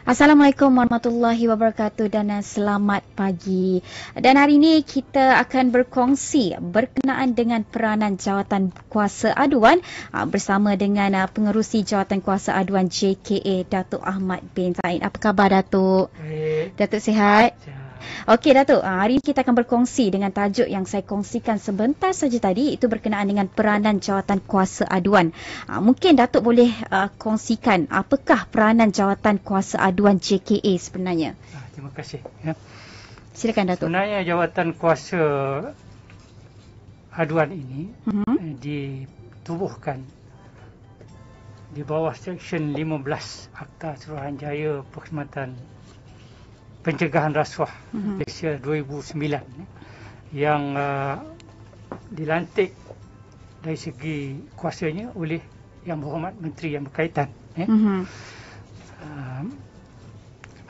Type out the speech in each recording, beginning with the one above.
Assalamualaikum warahmatullahi wabarakatuh dan selamat pagi. Dan hari ini kita akan berkongsi berkenaan dengan peranan jawatan kuasa aduan bersama dengan pengerusi jawatan kuasa aduan JKA, Datuk Ahmad bin Zaid. Apa khabar Datuk? Baik. Datuk sihat? Okey Datuk, hari ini kita akan berkongsi dengan tajuk yang saya kongsikan sebentar saja tadi, itu berkenaan dengan peranan jawatan kuasa aduan. Mungkin Datuk boleh kongsikan apakah peranan jawatan kuasa aduan JKA sebenarnya? Terima kasih. Ya. Silakan Datuk. Sebenarnya jawatan kuasa aduan ini ditubuhkan di bawah Seksyen 15 Akta Suruhanjaya Perkhidmatan Pencegahan Rasuah Malaysia 2009 yang dilantik dari segi kuasanya oleh Yang Berhormat Menteri yang berkaitan.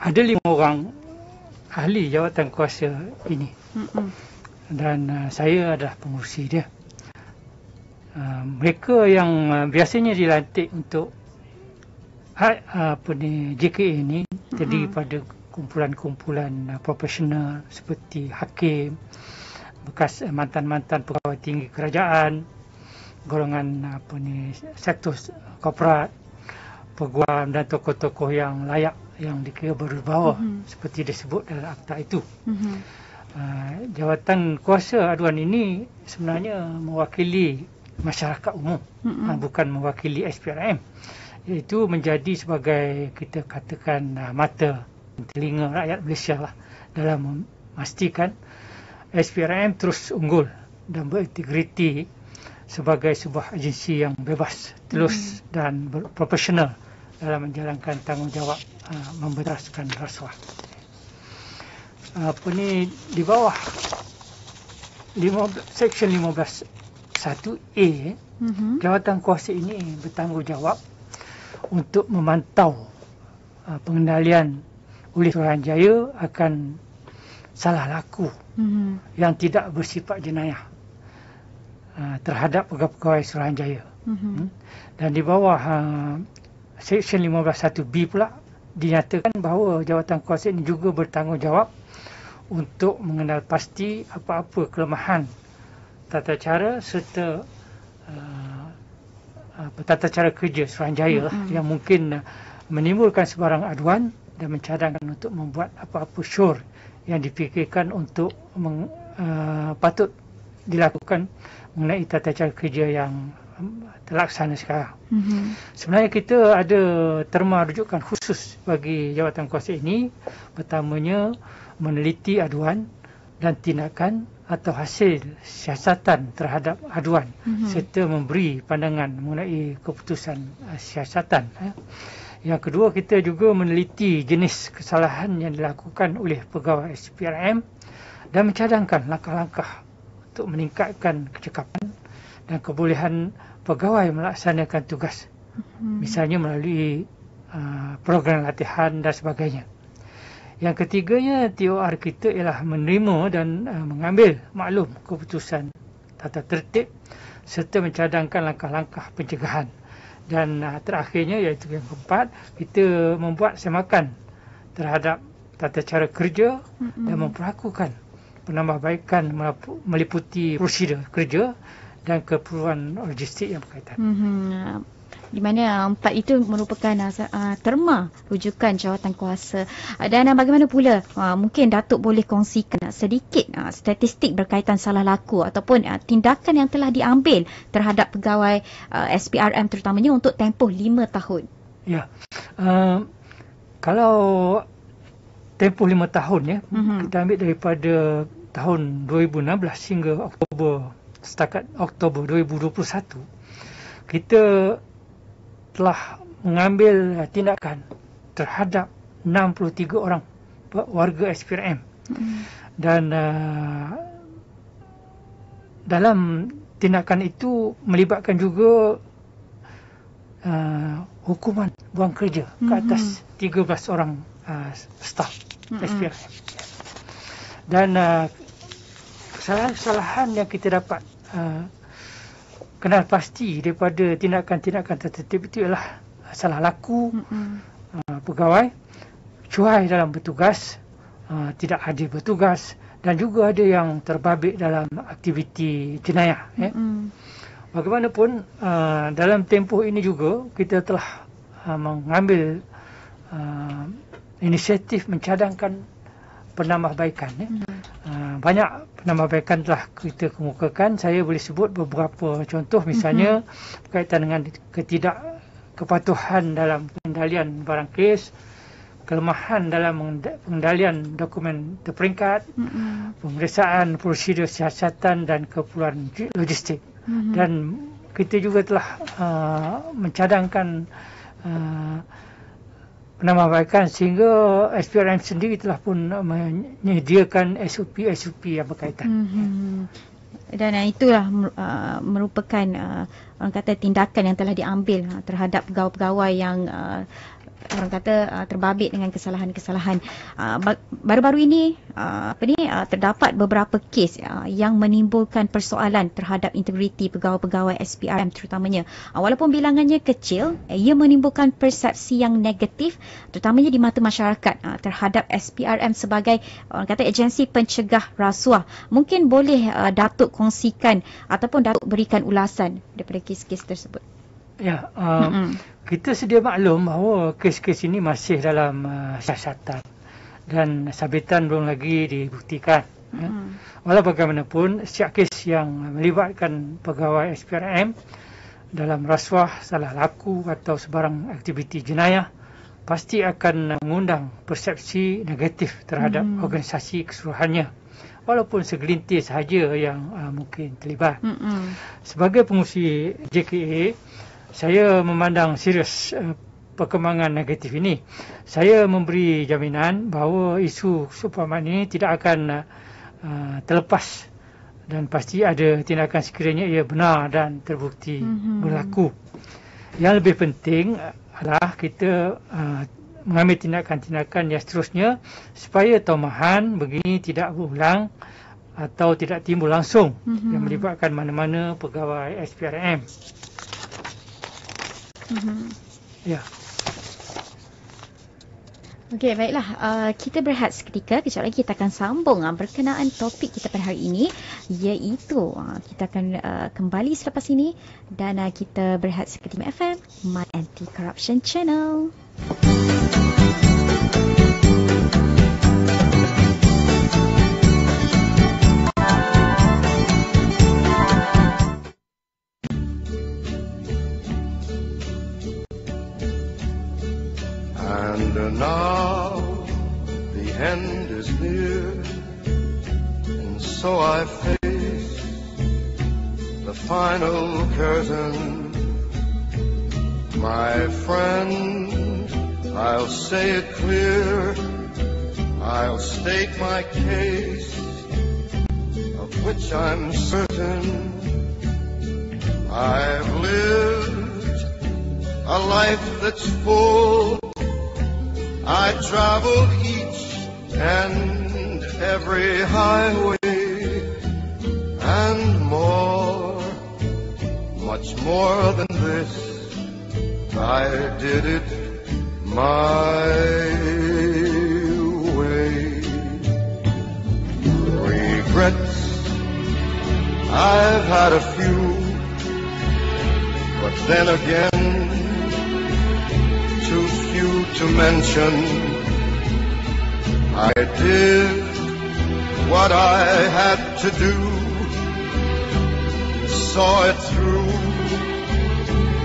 Ada 5 orang ahli jawatan kuasa ini dan saya adalah pengurusi dia. Mereka yang biasanya dilantik untuk JKA ini terdiri pada kumpulan-kumpulan profesional seperti hakim, bekas mantan-mantan pegawai tinggi kerajaan, golongan sektor korporat, peguam dan tokoh-tokoh yang layak yang dikira berwibawa seperti disebut dalam akta itu. Jawatan kuasa aduan ini sebenarnya mewakili masyarakat umum, bukan mewakili SPRM. Itu menjadi sebagai kita katakan mata telinga rakyat Malaysia lah dalam memastikan SPRM terus unggul dan berintegriti sebagai sebuah agensi yang bebas, telus dan profesional dalam menjalankan tanggungjawab membentaskan rasuah. Di bawah Seksyen 15(1)A, jawatan kuasa ini bertanggungjawab untuk memantau pengendalian oleh Suruhanjaya akan salah laku yang tidak bersifat jenayah terhadap pegawai-pegawai Suruhanjaya. Dan di bawah Seksyen 15(1)B pula dinyatakan bahawa jawatan kuasa ini juga bertanggungjawab untuk mengenal pasti apa-apa kelemahan tata cara serta tata cara kerja Suruhanjaya yang mungkin menimbulkan sebarang aduan dan mencadangkan untuk membuat apa-apa syur yang dipikirkan untuk patut dilakukan mengenai tata cara kerja yang terlaksana sekarang. Sebenarnya kita ada terma rujukan khusus bagi jawatan kuasa ini. Pertamanya, meneliti aduan dan tindakan atau hasil siasatan terhadap aduan serta memberi pandangan mengenai keputusan siasatan. Yang kedua, kita juga meneliti jenis kesalahan yang dilakukan oleh pegawai SPRM dan mencadangkan langkah-langkah untuk meningkatkan kecekapan dan kebolehan pegawai melaksanakan tugas. Misalnya melalui program latihan dan sebagainya. Yang ketiganya, TOR kita ialah menerima dan mengambil maklum keputusan tata tertib serta mencadangkan langkah-langkah pencegahan. Dan terakhirnya, iaitu yang keempat, kita membuat semakan terhadap tata cara kerja dan memperlakukan penambahbaikan meliputi prosedur kerja dan keperluan logistik yang berkaitan. Di mana empat itu merupakan terma rujukan jawatan kuasa. Dan bagaimana pula mungkin Datuk boleh kongsikan sedikit statistik berkaitan salah laku ataupun tindakan yang telah diambil terhadap pegawai SPRM terutamanya untuk tempoh 5 tahun. Ya. Kalau tempoh 5 tahun ya, kita ambil daripada tahun 2016 hingga setakat Oktober 2021, kita telah mengambil tindakan terhadap 63 orang warga SPRM. Dan dalam tindakan itu melibatkan juga hukuman buang kerja ke atas 13 orang staf SPRM. Dan kesalahan-kesalahan yang kita dapat kenal pasti daripada tindakan-tindakan tertentu itu ialah salah laku pegawai, cuai dalam bertugas, tidak adil bertugas, dan juga ada yang terbabit dalam aktiviti jenayah. Bagaimanapun, dalam tempoh ini juga kita telah mengambil inisiatif mencadangkan penambahbaikan. Banyak penambahbaikan telah kita kemukakan. Saya boleh sebut beberapa contoh, misalnya berkaitan dengan ketidakkepatuhan dalam pengendalian barang kes, kelemahan dalam pengendalian dokumen terperingkat, pemeriksaan prosedur siasatan dan keperluan logistik. Dan kita juga telah mencadangkan penambahbaikan sehingga SPRM sendiri telah pun menyediakan SOP yang berkaitan. Dan itulah merupakan orang kata tindakan yang telah diambil terhadap pegawai-pegawai yang orang kata terbabit dengan kesalahan-kesalahan. Baru-baru ini terdapat beberapa kes yang menimbulkan persoalan terhadap integriti pegawai-pegawai SPRM terutamanya. Walaupun bilangannya kecil, ia menimbulkan persepsi yang negatif terutamanya di mata masyarakat terhadap SPRM sebagai orang kata agensi pencegah rasuah. Mungkin boleh Datuk kongsikan ataupun Datuk berikan ulasan daripada kes-kes tersebut. Ya, kita sedia maklum bahawa kes-kes ini masih dalam siasatan dan sabitan belum lagi dibuktikan. Walau bagaimanapun, setiap kes yang melibatkan pegawai SPRM dalam rasuah, salah laku atau sebarang aktiviti jenayah pasti akan mengundang persepsi negatif terhadap organisasi keseluruhannya, walaupun segelintir sahaja yang mungkin terlibat. Sebagai pengurusi JKA, saya memandang serius perkembangan negatif ini. Saya memberi jaminan bahawa isu seumpama ini tidak akan terlepas dan pasti ada tindakan sekiranya ia benar dan terbukti berlaku. Yang lebih penting adalah kita mengambil tindakan-tindakan yang seterusnya supaya tomahan begini tidak berulang atau tidak timbul langsung yang melibatkan mana-mana pegawai SPRM. Ya. Okey, baiklah. Kita berehat seketika. Kejap lagi kita akan sambung berkenaan topik kita pada hari ini, iaitu kita akan kembali selepas ini dan kita berehat seketika FM, My Anti-Corruption Channel. And now the end is near, and so I face the final curtain. My friend, I'll say it clear, I'll state my case, of which I'm certain. I've lived a life that's full. I traveled each and every highway and more, much more than this. I did it my way. Regrets, I've had a few, but then again, too few to mention. I did what I had to do, saw it through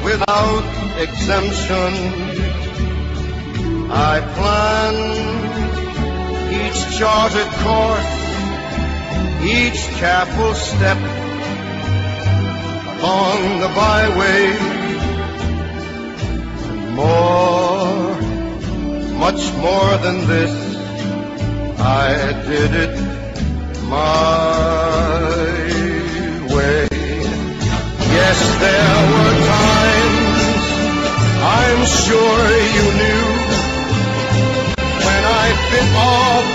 without exemption. I planned each charted course, each careful step along the byway. More, much more than this, I did it my way. Yes, there were times, I'm sure you knew, when I bit off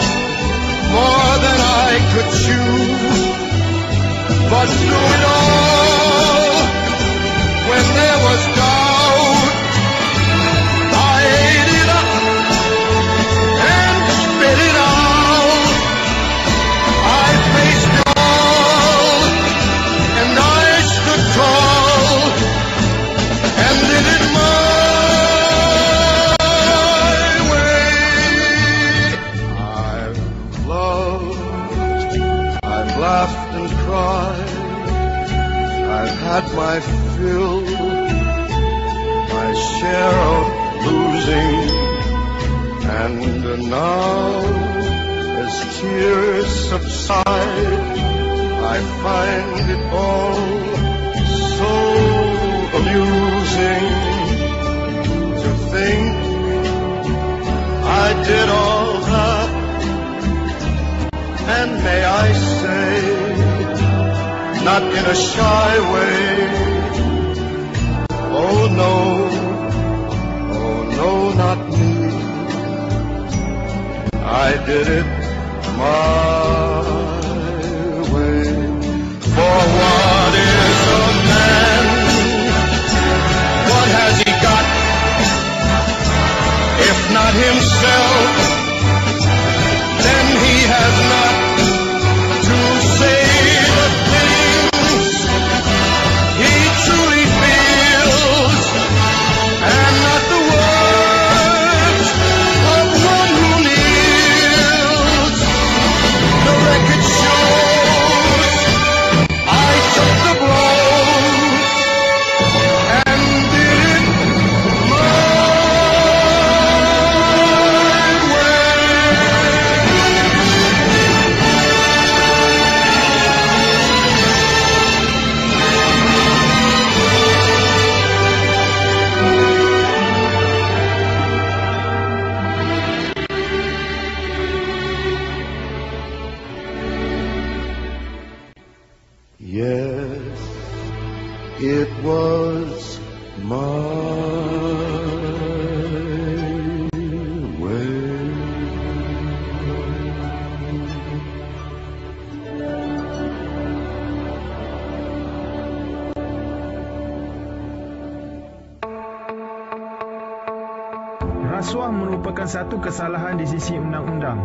more than I could chew. But through it all, when there was doubt, I ate it up And now, as tears subside, I find it all so amusing to think I did all that. And may I say, not in a shy way, oh no, not me. I did it my way. For what is a man? What has he got? If not himself, then he has not to say the things he truly feels, and not the words of one who kneels. The record shows I took the blows and did it my Yes, it was my way. Rasuah merupakan satu kesalahan di sisi undang-undang.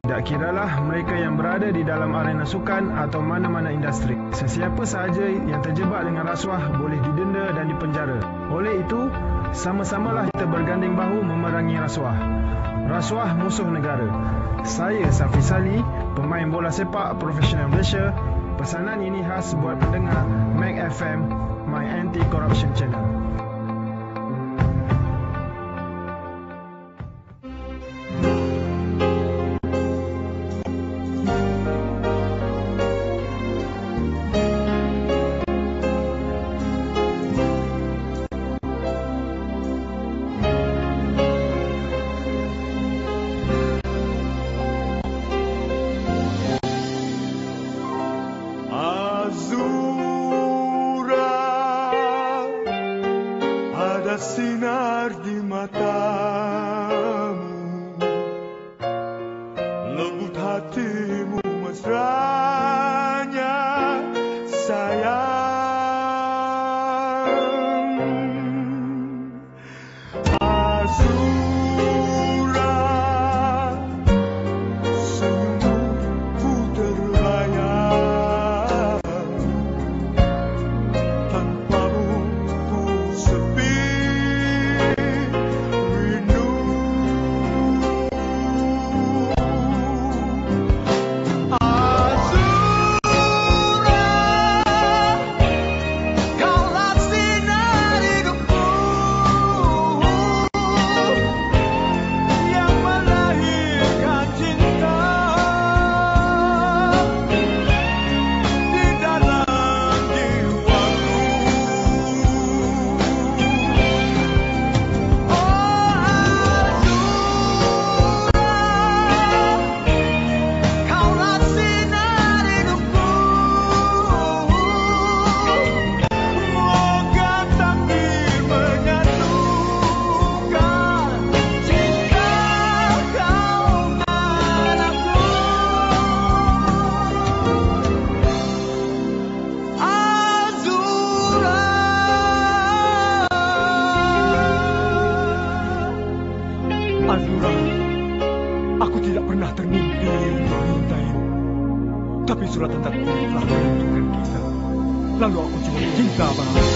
Tidak kiralah mereka yang berada di dalam arena sukan atau mana-mana industri. Sesiapa sahaja yang terjebak dengan rasuah boleh didenda dan dipenjara. Oleh itu, sama-samalah kita berganding bahu memerangi rasuah. Rasuah musuh negara. Saya Safi Sali, pemain bola sepak profesional Malaysia. Pesanan ini khas buat pendengar Mac FM, My Anti-Corruption Channel. Sinar di matamu, lembut hatimu mesranya sayang. Azura, senyumku terbayang, tanpamu ku sepi. Azura, aku tidak pernah termimpi mencintaimu. Tapi suratan takdir telah menentukan kita. Lalu aku cuma cinta padamu.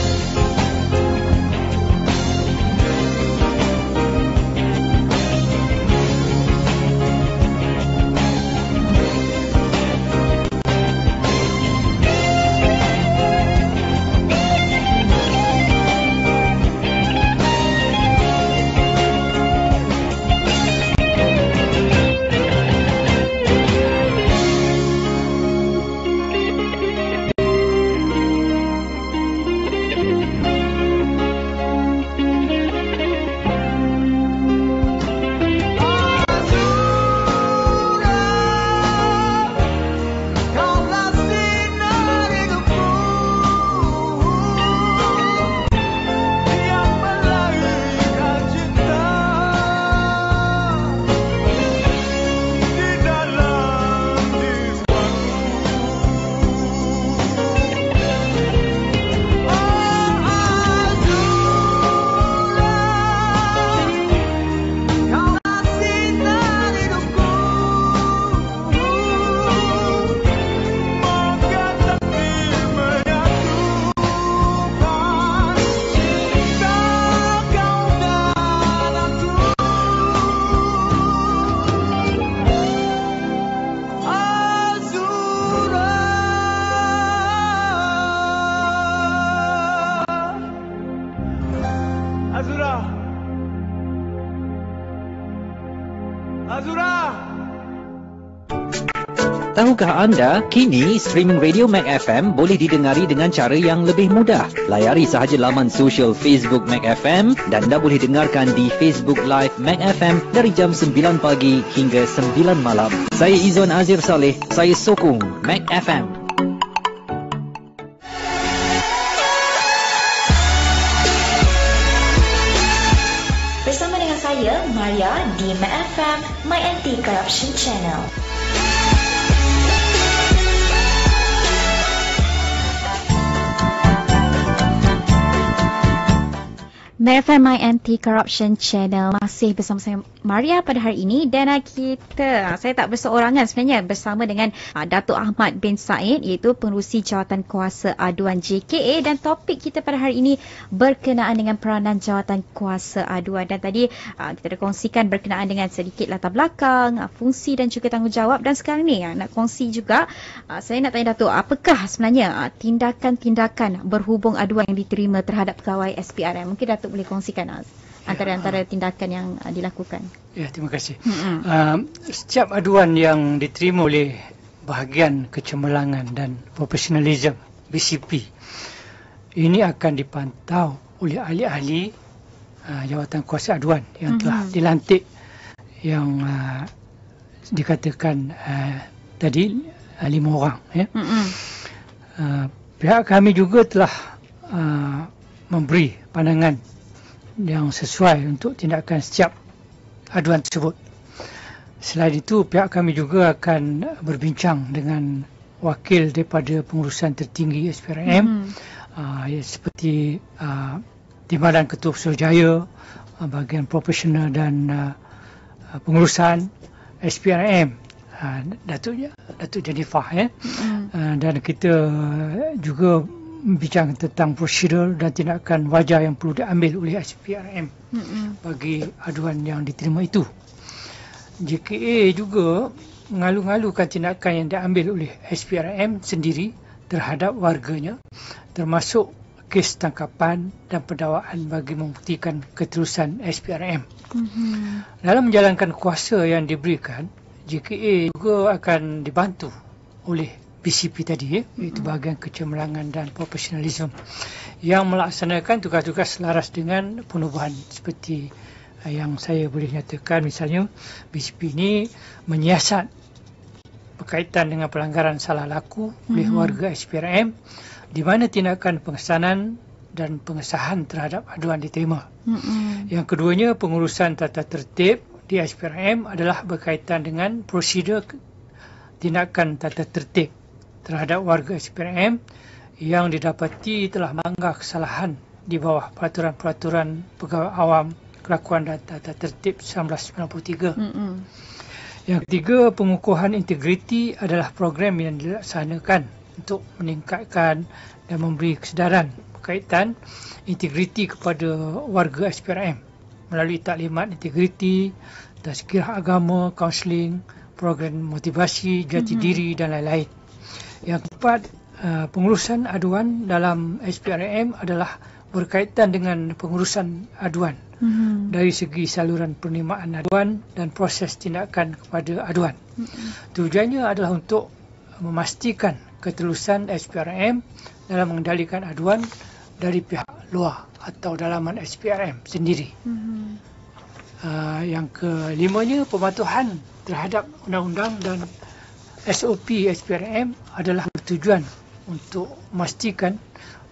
Azura! Tahukah anda, kini streaming radio Mac FM boleh didengari dengan cara yang lebih mudah. Layari sahaja laman sosial Facebook Mac FM dan anda boleh dengarkan di Facebook Live Mac FM dari jam 9 pagi hingga 9 malam. Saya Izzuan Azir Saleh, saya sokong Mac FM. Bersama dengan saya, Maria di Mac FM, My Anti-Corruption Channel. MFM My Anti-Corruption Channel masih bersama saya Maria pada hari ini, dan saya tak berseorangan sebenarnya, bersama dengan Datuk Ahmad bin Said, iaitu Pengerusi Jawatan Kuasa Aduan JKA, dan topik kita pada hari ini berkenaan dengan peranan Jawatan Kuasa Aduan. Dan tadi kita dah kongsikan berkenaan dengan sedikit latar belakang, fungsi dan juga tanggungjawab, dan sekarang ni nak kongsi juga, saya nak tanya Datuk, apakah sebenarnya tindakan-tindakan berhubung aduan yang diterima terhadap pegawai SPRM? Mungkin Datuk boleh kongsikan antara tindakan yang dilakukan. Ya, terima kasih. Setiap aduan yang diterima oleh bahagian kecemerlangan dan profesionalism BCP, ini akan dipantau oleh ahli-ahli jawatan kuasa aduan yang telah dilantik, yang dikatakan tadi 5 orang. Ya. Pihak kami juga telah memberi pandangan yang sesuai untuk tindakan setiap aduan tersebut. Selain itu, pihak kami juga akan berbincang dengan wakil daripada pengurusan tertinggi SPRM, seperti Timbalan Ketua Putrajaya, bahagian profesional dan pengurusan SPRM, Datuk Jennifer, dan kita juga bincang tentang prosedur dan tindakan wajar yang perlu diambil oleh SPRM bagi aduan yang diterima itu. JKA juga mengalu-alukan tindakan yang diambil oleh SPRM sendiri terhadap warganya, termasuk kes tangkapan dan pendakwaan bagi membuktikan keterusan SPRM. Dalam menjalankan kuasa yang diberikan, JKA juga akan dibantu oleh BCP tadi, iaitu bahagian kecemerlangan dan profesionalism, yang melaksanakan tugas-tugas selaras dengan penubuhan seperti yang saya boleh nyatakan. Misalnya, BCP ini menyiasat berkaitan dengan pelanggaran salah laku oleh warga SPRM, di mana tindakan pengesanan dan pengesahan terhadap aduan diterima. Yang keduanya, pengurusan tata tertib di SPRM adalah berkaitan dengan prosedur tindakan tata tertib terhadap warga SPRM yang didapati telah melanggar kesalahan di bawah peraturan-peraturan pegawai awam kelakuan dan tata tertib 1993. Yang ketiga, pengukuhan integriti adalah program yang dilaksanakan untuk meningkatkan dan memberi kesedaran berkaitan integriti kepada warga SPRM melalui taklimat integriti, tazkirah agama, kaunseling, program motivasi, jati diri dan lain-lain. Yang keempat, pengurusan aduan dalam SPRM adalah berkaitan dengan pengurusan aduan dari segi saluran penerimaan aduan dan proses tindakan kepada aduan. Tujuannya adalah untuk memastikan keterusan SPRM dalam mengendalikan aduan dari pihak luar atau dalaman SPRM sendiri. Yang kelimanya, pematuhan terhadap undang-undang dan SOP SPRM adalah bertujuan untuk memastikan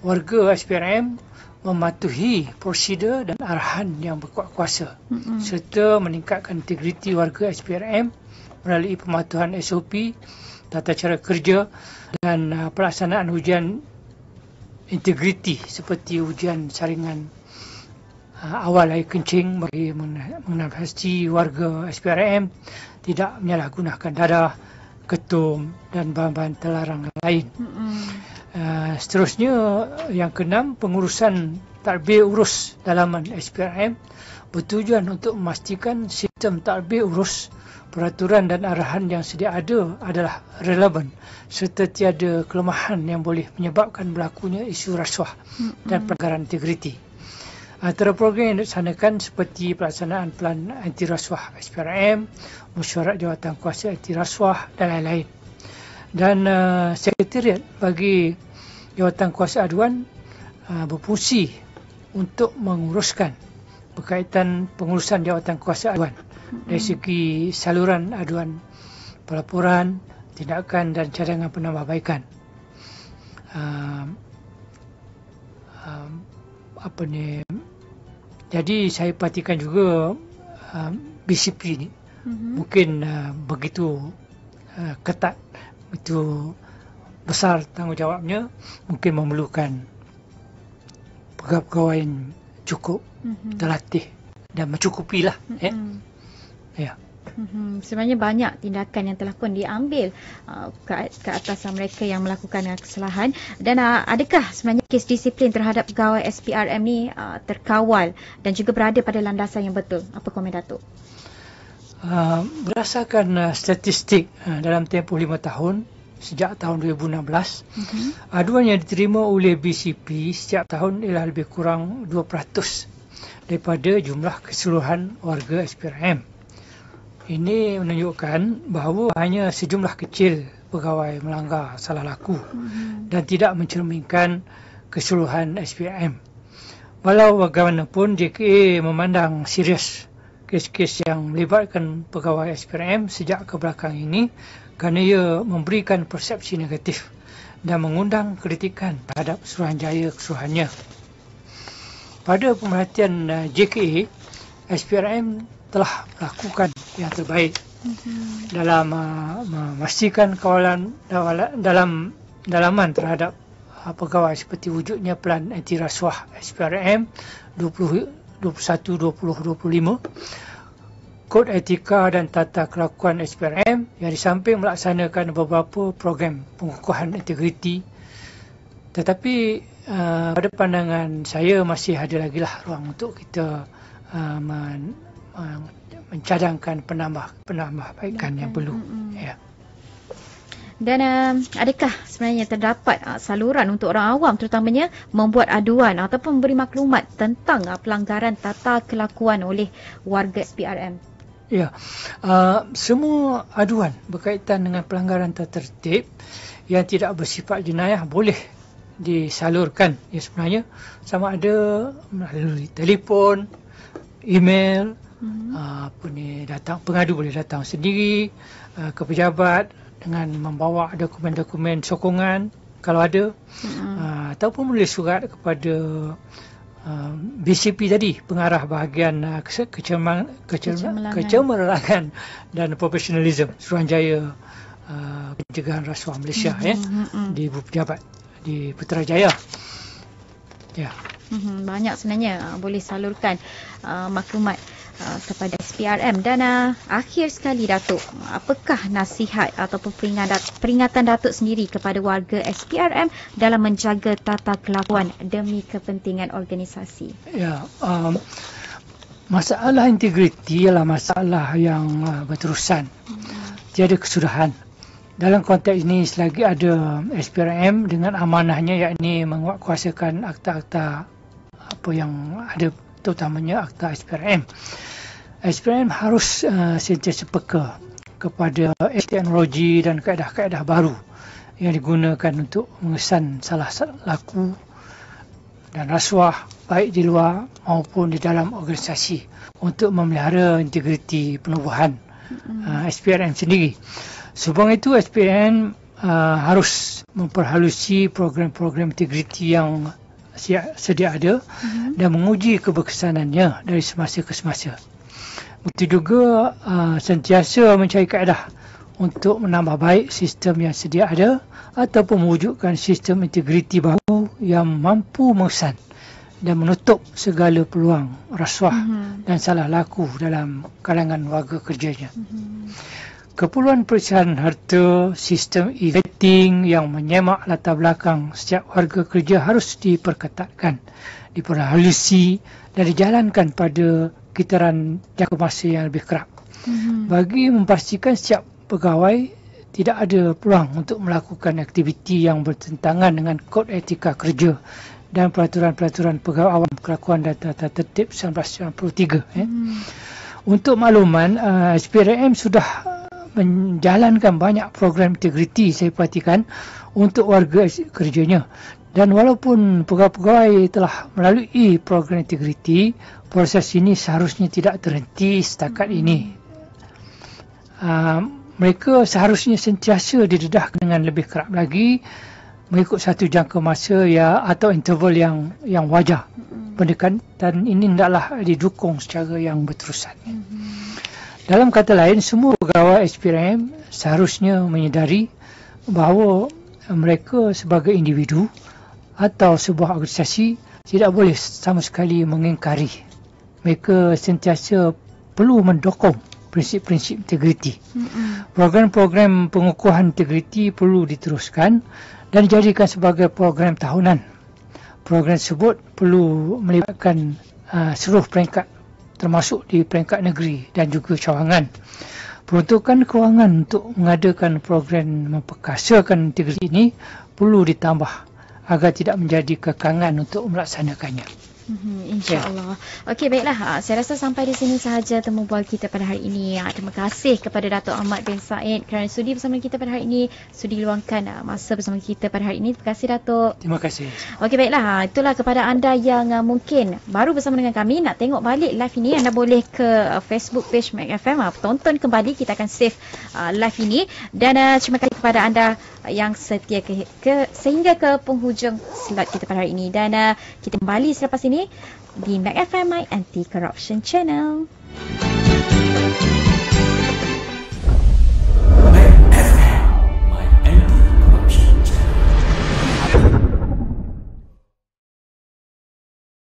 warga SPRM mematuhi prosedur dan arahan yang berkuat kuasa, serta meningkatkan integriti warga SPRM melalui pematuhan SOP, tata cara kerja dan pelaksanaan ujian integriti seperti ujian saringan awal air kencing bagi mengenal warga SPRM tidak menyalahgunakan dadah, ketum dan bahan-bahan terlarang lain. Seterusnya, yang keenam, pengurusan tadbir urus dalaman SPRM bertujuan untuk memastikan sistem tadbir urus, peraturan dan arahan yang sedia ada adalah relevan serta tiada kelemahan yang boleh menyebabkan berlakunya isu rasuah dan pelanggaran integriti. Antara program yang dilaksanakan seperti pelaksanaan Pelan Anti Rasuah SPRM, Mesyuarat Jawatan Kuasa Anti Rasuah dan lain-lain. Dan Sekretariat bagi Jawatan Kuasa Aduan berfungsi untuk menguruskan berkaitan pengurusan jawatan kuasa aduan dari segi saluran aduan, pelaporan, tindakan dan cadangan penambahbaikan. Jadi saya perhatikan juga BCP ni mungkin begitu ketat, begitu besar tanggungjawabnya, mungkin memerlukan pegawai-pegawai yang cukup terlatih dan mencukupilah. Ya. Sebenarnya banyak tindakan yang telah pun diambil ke atas mereka yang melakukan kesalahan. Dan adakah sebenarnya kes disiplin terhadap pegawai SPRM ni terkawal dan juga berada pada landasan yang betul? Apa komen Datuk? Berdasarkan statistik dalam tempoh 5 tahun sejak tahun 2016, aduan yang diterima oleh BCP setiap tahun ialah lebih kurang 2% daripada jumlah keseluruhan warga SPRM. Ini menunjukkan bahawa hanya sejumlah kecil pegawai melanggar salah laku dan tidak mencerminkan keseluruhan SPRM. Walau bagaimanapun, JKA memandang serius kes-kes yang melibatkan pegawai SPRM sejak kebelakang ini kerana ia memberikan persepsi negatif dan mengundang kritikan terhadap Suruhanjaya keseluruhannya. Pada pemerhatian JKA, SPRM telah melakukan yang terbaik dalam memastikan kawalan dalaman terhadap pegawai seperti wujudnya Pelan Anti Rasuah SPRM 21-20-25, Kod Etika dan Tata Kelakuan SPRM yang di samping melaksanakan beberapa program pengukuhan integriti. Tetapi pada pandangan saya masih ada lagi lah ruang untuk kita mencadangkan penambahbaikan yang perlu. Ya. Dan adakah sebenarnya terdapat saluran untuk orang awam terutamanya membuat aduan ataupun memberi maklumat tentang pelanggaran tata kelakuan oleh warga SPRM? Ya, semua aduan berkaitan dengan pelanggaran tata tertib yang tidak bersifat jenayah boleh disalurkan. Ya, sebenarnya sama ada melalui telefon, email, pengadu boleh datang sendiri ke pejabat dengan membawa dokumen-dokumen sokongan kalau ada, ataupun boleh surat kepada BCP tadi, pengarah bahagian kecemerlangan dan profesionalism Suruhanjaya Pencegahan Rasuah Malaysia di Pejabat di Putrajaya. Ya. Banyak sebenarnya boleh salurkan maklumat kepada SPRM. Dan akhir sekali Datuk, apakah nasihat ataupun peringatan Datuk sendiri kepada warga SPRM dalam menjaga tata kelakuan demi kepentingan organisasi? Ya, masalah integriti ialah masalah yang berterusan. Tiada kesudahan. Dalam konteks ini, selagi ada SPRM dengan amanahnya, yakni menguatkuasakan akta-akta apa yang ada, terutamanya akta SPRM. SPRM harus sentiasa peka kepada teknologi dan kaedah-kaedah baru yang digunakan untuk mengesan salah laku dan rasuah baik di luar maupun di dalam organisasi untuk memelihara integriti penubuhan SPRM sendiri. Sebab itu SPRM harus memperhalusi program-program integriti yang sedia ada dan menguji keberkesanannya dari semasa ke semasa. Begitu juga sentiasa mencari kaedah untuk menambah baik sistem yang sedia ada ataupun mewujudkan sistem integriti baru yang mampu mengesan dan menutup segala peluang rasuah dan salah laku dalam kalangan warga kerjanya. Keperluan periksian harta, sistem e-vetting yang menyemak latar belakang setiap warga kerja harus diperketatkan, diperhalusi dan dijalankan pada kitaran jangka masa yang lebih kerap. Bagi memastikan setiap pegawai tidak ada peluang untuk melakukan aktiviti yang bertentangan dengan kod etika kerja dan peraturan-peraturan pegawai awam kelakuan dan tata tertib 1993. Untuk makluman, SPRM sudah menjalankan banyak program integriti saya perhatikan untuk warga kerjanya. Dan walaupun pegawai-pegawai telah melalui program integriti, proses ini seharusnya tidak terhenti setakat ini. Mereka seharusnya sentiasa didedahkan dengan lebih kerap lagi mengikut satu jangka masa atau interval yang wajar. Pendekatan ini hendaklah didukung secara yang berterusan. Dalam kata lain, semua pegawai SPRM seharusnya menyedari bahawa mereka sebagai individu atau sebuah organisasi tidak boleh sama sekali mengingkari. Mereka sentiasa perlu mendukung prinsip-prinsip integriti. Program-program pengukuhan integriti perlu diteruskan dan dijadikan sebagai program tahunan. Program tersebut perlu melibatkan seluruh peringkat termasuk di peringkat negeri dan juga cawangan. Peruntukan kewangan untuk mengadakan program memperkasakan integriti ini perlu ditambah agar tidak menjadi kekangan untuk melaksanakannya. InsyaAllah. Okey, baiklah. Saya rasa sampai di sini sahaja temu bual kita pada hari ini. Terima kasih kepada Dato' Ahmad bin Said kerana sudi bersama kita pada hari ini. Sudi luangkan masa bersama kita pada hari ini. Terima kasih, Dato'. Terima kasih. Okey, baiklah. Itulah kepada anda yang mungkin baru bersama dengan kami. Nak tengok balik live ini, anda boleh ke Facebook page Mac FM. Tonton kembali. Kita akan save live ini. Dan terima kasih kepada anda yang setia sehingga ke penghujung slot kita pada hari ini. Dan kita kembali selepas ini di Mac FM My Anti Corruption Channel.